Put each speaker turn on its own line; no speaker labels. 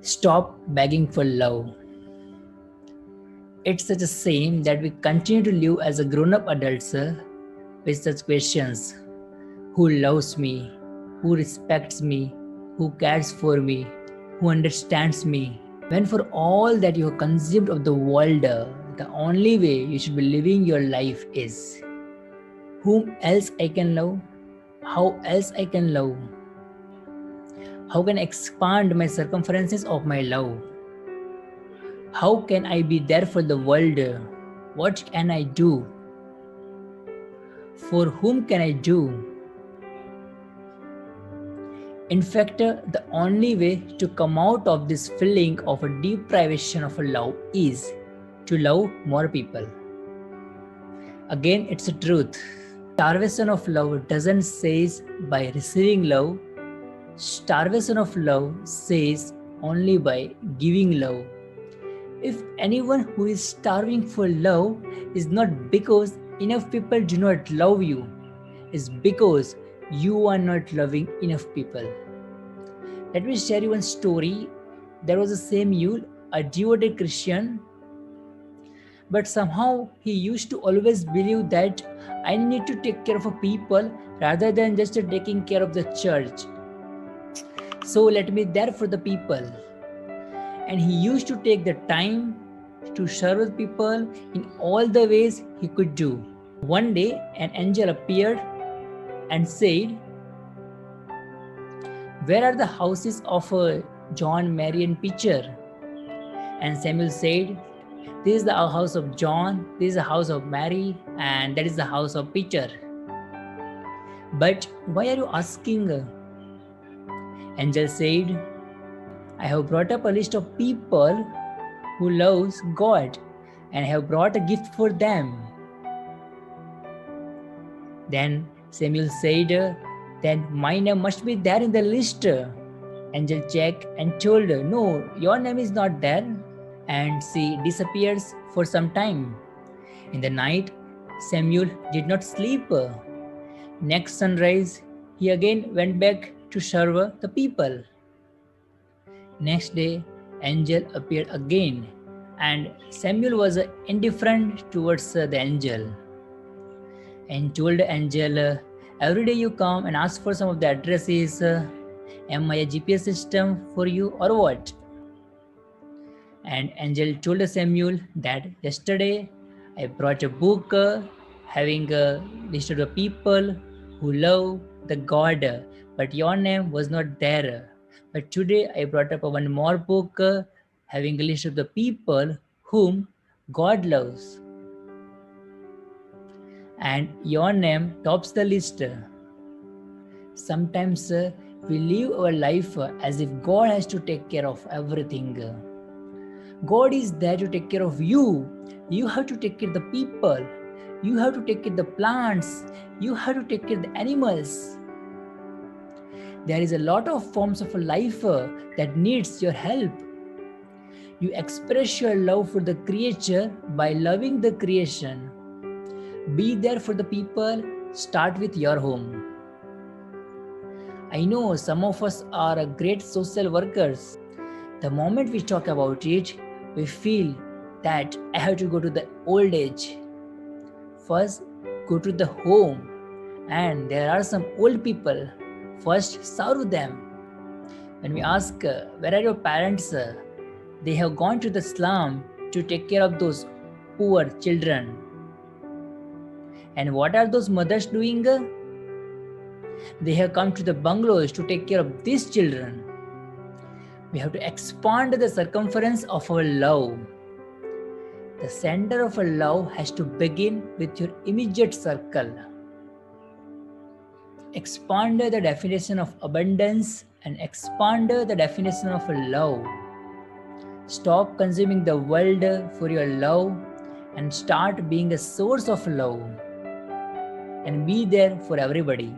Stop begging for love. It's such a shame that we continue to live as a grown-up adults with such questions. Who loves me? Who respects me? Who cares for me? Who understands me? When for all that you have consumed of the world, the only way you should be living your life is whom else I can love? How else I can love? How can I expand my circumferences of my love? How can I be there for the world? What can I do? For whom can I do? In fact, the only way to come out of this feeling of a deprivation of a love is to love more people. Again, it's a truth. Starvation of love doesn't says by receiving love. Starvation of love says only by giving love. If anyone who is starving for love is not because enough people do not love you, it's because you are not loving enough people. Let me share you one story. There was a Samuel, a devoted Christian, but somehow he used to always believe that I need to take care of a people rather than just taking care of the church. So let me there for the people. And he used to take the time to serve people in all the ways he could do. One day an angel appeared and said, "Where are the houses of John, Mary and Peter?" And Samuel said, "This is the house of John, this is the house of Mary, and that is the house of Peter." "But why are you asking?" Angel said, "I have brought up a list of people who loves God and I have brought a gift for them." Then Samuel said, "Then my name must be there in the list." Angel checked and told her, "No, your name is not there." And she disappears for some time. In the night, Samuel did not sleep. Next sunrise, he again went back to serve the people. Next day, angel appeared again, and Samuel was indifferent towards the angel and told the angel, "Every day you come and ask for some of the addresses. Am I a GPS system for you or what?" And angel told Samuel that yesterday I brought a book having a list of the people who love the God, but your name was not there. But today I brought up one more book having a list of the people whom God loves. And your name tops the list. Sometimes we live our life as if God has to take care of everything. God is there to take care of you. You have to take care of the people. You have to take care of the plants. You have to take care of the animals. There is a lot of forms of life that needs your help. You express your love for the creature by loving the creation. Be there for the people. Start with your home. I know some of us are great social workers. The moment we talk about it, we feel that I have to go to the old age. First, go to the home, and there are some old people. First, serve them. When we ask, "Where are your parents?" They have gone to the slum to take care of those poor children. And what are those mothers doing? They have come to the bungalows to take care of these children. We have to expand the circumference of our love. The center of our love has to begin with your immediate circle. Expand the definition of abundance and expand the definition of love. Stop consuming the world for your love and start being a source of love. And be there for everybody.